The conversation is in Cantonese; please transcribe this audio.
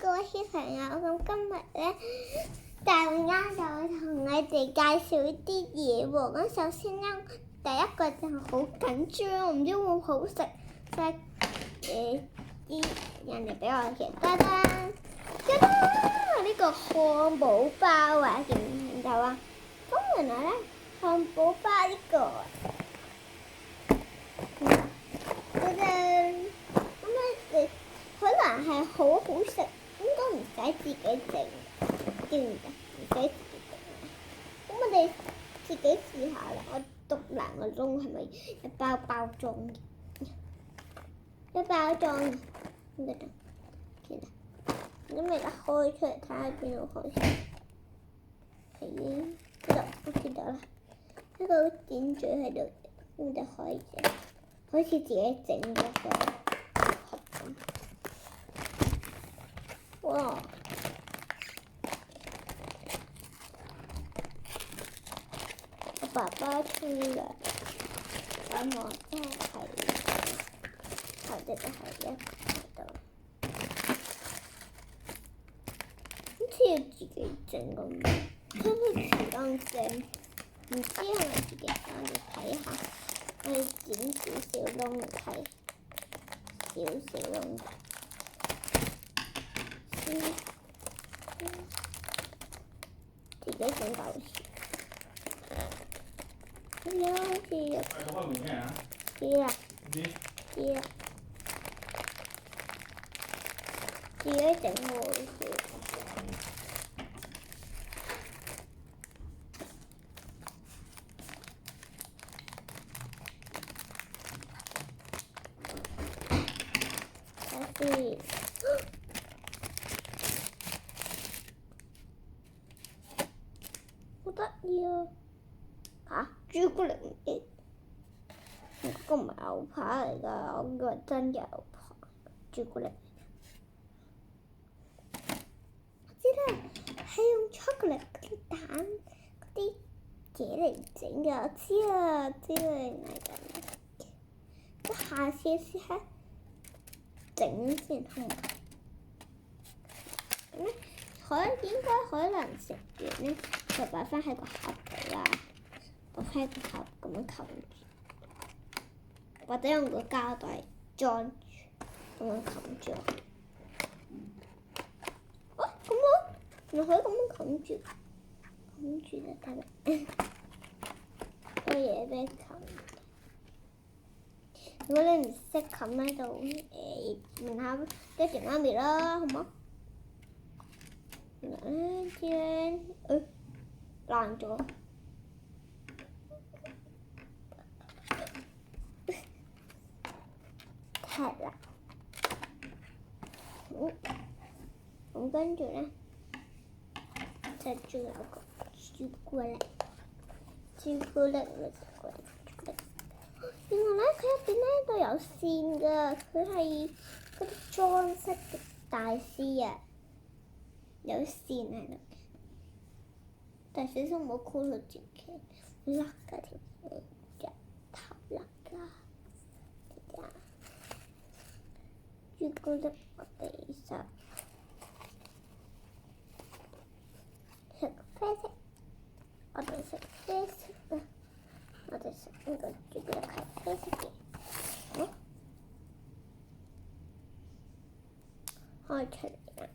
各位小朋友，咁今日咧，大家就會同你哋介紹啲嘢喎。咁首先咧，第一個就係好緊張，我唔知會唔會好食。啲人哋俾我嘅，噔呢個漢堡包啊，見唔見到啊？咁原來咧，漢堡包呢個，咁咧可能係好好食，應該唔使自己整，知唔知？唔使自己整。咁我哋自己試下啦。我篤兩個窿係咪一包裝嘅？一包裝嘅，呢度，見啦。咁咪一開出嚟睇下邊度開始。係呢度，我見到啦。一個點嘴喺度，咁就可以嘅，好似自己整嗰個盒咁。哇！我爸爸沖涼，咁我真係頭隻就係一度，好似要自己整咁，真係時間整，唔知係咪自己整？你睇下，我哋剪少少窿嚟睇，少少窿。自己整到時，咁樣好似入。開門咩啊？知啦。知啦。自己整好似。睇先。好得意啊！嚇，朱古力味，嗰個唔係牛扒嚟㗎，我以為真牛扒，朱古力。我知啦，係用chocolate嗰啲蛋嗰啲嘢嚟整㗎，我知啦，原來咁。我下次試下整先好嗎？咁咧，應該可能食完咧。就擺翻喺個盒度啦，擺翻喺個盒咁樣冚住，或者用個膠袋裝住，咁樣冚住。啊，咁啊，原來可以咁樣冚住就得啦。個嘢俾冚。如果你唔識冚咧，就問下爹哋媽咪啦，好冇？爛咗，係啦。咁跟住咧，就仲有個朱古力。原來咧，佢入邊咧都有線㗎，佢係嗰啲裝飾嘅大師啊，有線喺度。但小心唔好箍到自己，甩㗎條嘢，隻頭甩㗎。朱古力我哋食啡色，我哋食啡色啊！我哋食呢個朱古力係啡色嘅。開出嚟啦！